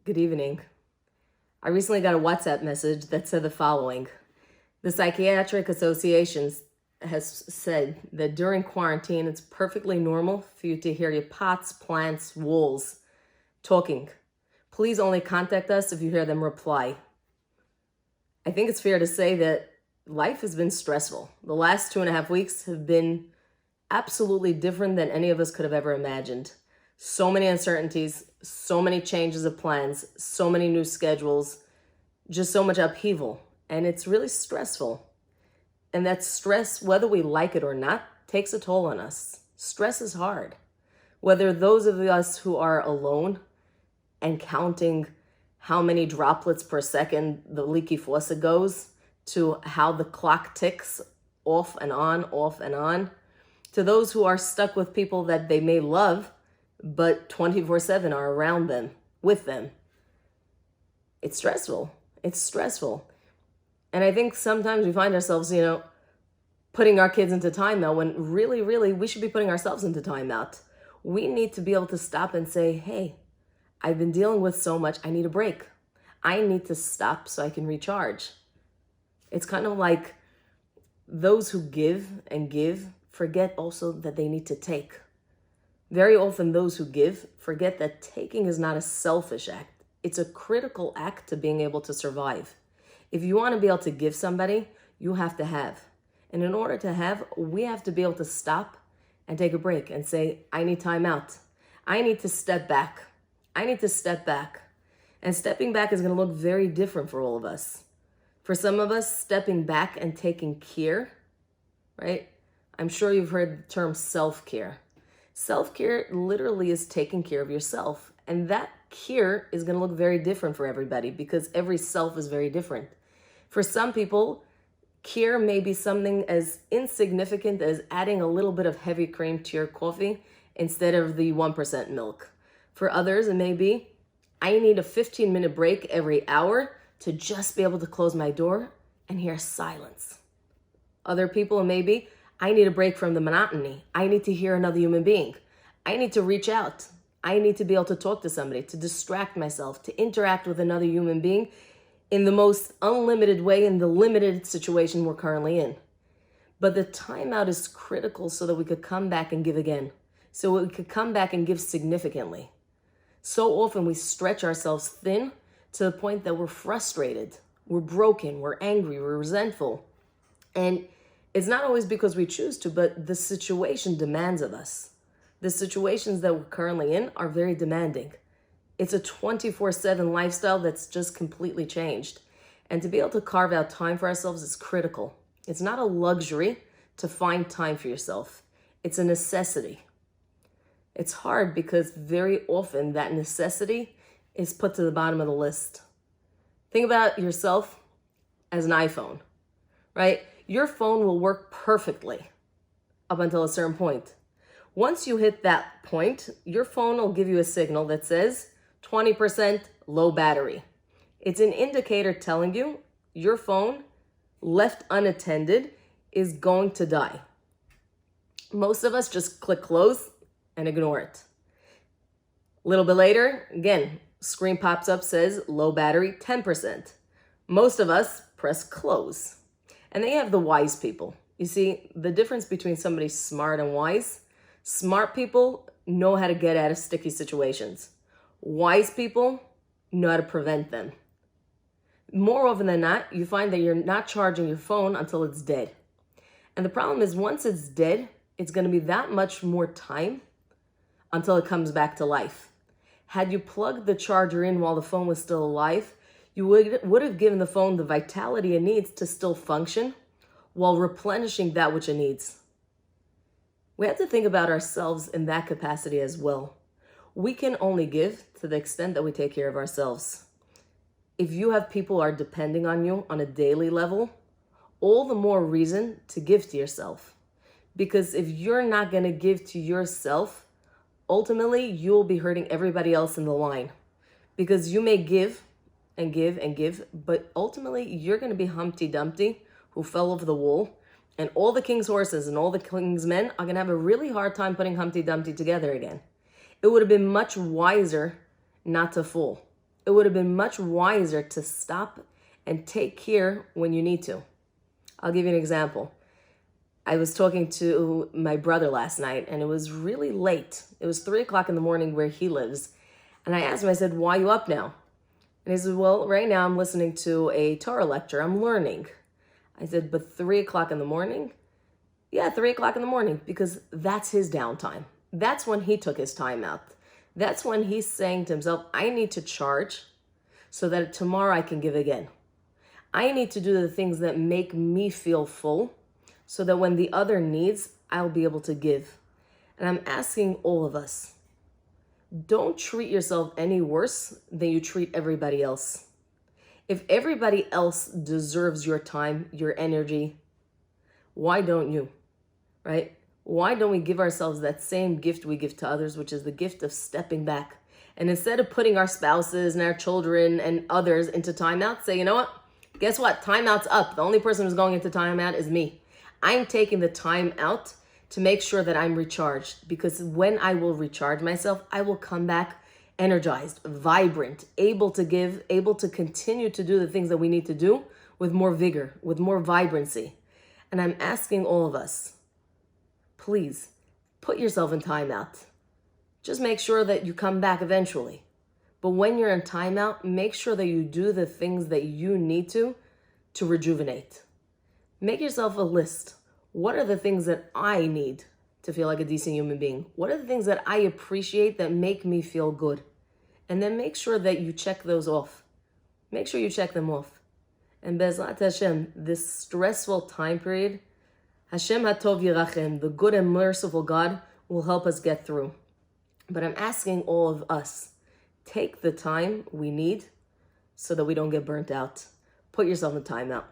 Good evening. I recently got a WhatsApp message that said the following. The Psychiatric Association has said that during quarantine, it's perfectly normal for you to hear your pots, plants, walls talking. Please only contact us if you hear them reply. I think it's fair to say that life has been stressful. The last 2.5 weeks have been absolutely different than any of us could have ever imagined. So many uncertainties, so many changes of plans, so many new schedules, just so much upheaval. And it's really stressful. And that stress, whether we like it or not, takes a toll on us. Stress is hard. Whether those of us who are alone and counting how many droplets per second the leaky faucet goes, to how the clock ticks off and on, to those who are stuck with people that they may love, but 24/7 are around them, with them. It's stressful. It's stressful. And I think sometimes we find ourselves, putting our kids into timeout when really, we should be putting ourselves into timeout. We need to be able to stop and say, hey, I've been dealing with so much, I need a break. I need to stop so I can recharge. It's kind of like those who give and give forget also that they need to take. Very often those who give forget that taking is not a selfish act. It's a critical act to being able to survive. If you want to be able to give somebody, you have to have. And in order to have, we have to be able to stop and take a break and say, I need time out. I need to step back. I need to step back. And stepping back is going to look very different for all of us. For some of us, stepping back and taking care, right? I'm sure you've heard the term self-care. Self-care literally is taking care of yourself. And that care is going to look very different for everybody because every self is very different. For some people, care may be something as insignificant as adding a little bit of heavy cream to your coffee instead of the 1% milk. For others, it may be, I need a 15-minute break every hour to just be able to close my door and hear silence. Other people, it may be, I need a break from the monotony. I need to hear another human being. I need to reach out. I need to be able to talk to somebody, to distract myself, to interact with another human being in the most unlimited way in the limited situation we're currently in. But the timeout is critical so that we could come back and give again. So we could come back and give significantly. So often we stretch ourselves thin to the point that we're frustrated, we're broken, we're angry, we're resentful. And it's not always because we choose to, but the situation demands of us. The situations that we're currently in are very demanding. It's a 24/7 lifestyle that's just completely changed. And to be able to carve out time for ourselves is critical. It's not a luxury to find time for yourself. It's a necessity. It's hard because very often that necessity is put to the bottom of the list. Think about yourself as an iPhone, right? Your phone will work perfectly up until a certain point. Once you hit that point, your phone will give you a signal that says 20% low battery. It's an indicator telling you your phone, left unattended, is going to die. Most of us just click close and ignore it. A little bit later, again, screen pops up, says low battery, 10%. Most of us press close. And then you have the wise people. You see, the difference between somebody smart and wise, smart people know how to get out of sticky situations. Wise people know how to prevent them. More often than not, you find that you're not charging your phone until it's dead. And the problem is once it's dead, it's going to be that much more time until it comes back to life. Had you plugged the charger in while the phone was still alive, you would have given the phone the vitality it needs to still function while replenishing that which it needs. We have to think about ourselves in that capacity as well. We can only give to the extent that we take care of ourselves. If you have people who are depending on you on a daily level, all the more reason to give to yourself. Because if you're not going to give to yourself, ultimately you'll be hurting everybody else in the line. Because you may give and give and give, but ultimately you're going to be Humpty Dumpty who fell over the wall, and all the king's horses and all the king's men are going to have a really hard time putting Humpty Dumpty together again. It would have been much wiser not to fall. It would have been much wiser to stop and take care when you need to. I'll give you an example. I was talking to my brother last night, and it was really late. It was 3 o'clock in the morning where he lives. And I asked him, I said, why are you up now? And he said, well, right now I'm listening to a Torah lecture. I'm learning. I said, but 3 o'clock in the morning? Yeah, 3 o'clock in the morning, because that's his downtime. That's when he took his time out. That's when he's saying to himself, I need to charge so that tomorrow I can give again. I need to do the things that make me feel full so that when the other needs, I'll be able to give. And I'm asking all of us, don't treat yourself any worse than you treat everybody else. If everybody else deserves your time, your energy, why don't you, right? Why don't we give ourselves that same gift we give to others, which is the gift of stepping back? And instead of putting our spouses and our children and others into timeout, say, you know what? Guess what? Timeout's up. The only person who's going into timeout is me. I'm taking the time out to make sure that I'm recharged, because when I will recharge myself, I will come back energized, vibrant, able to give, able to continue to do the things that we need to do with more vigor, with more vibrancy. And I'm asking all of us, please put yourself in timeout. Just make sure that you come back eventually. But when you're in timeout, make sure that you do the things that you need to rejuvenate. Make yourself a list. What are the things that I need to feel like a decent human being? What are the things that I appreciate that make me feel good? And then make sure that you check those off. Make sure you check them off. And Bezrat Hashem, this stressful time period, Hashem Hatov Yirachem, the good and merciful God, will help us get through. But I'm asking all of us, take the time we need so that we don't get burnt out. Put yourself in timeout.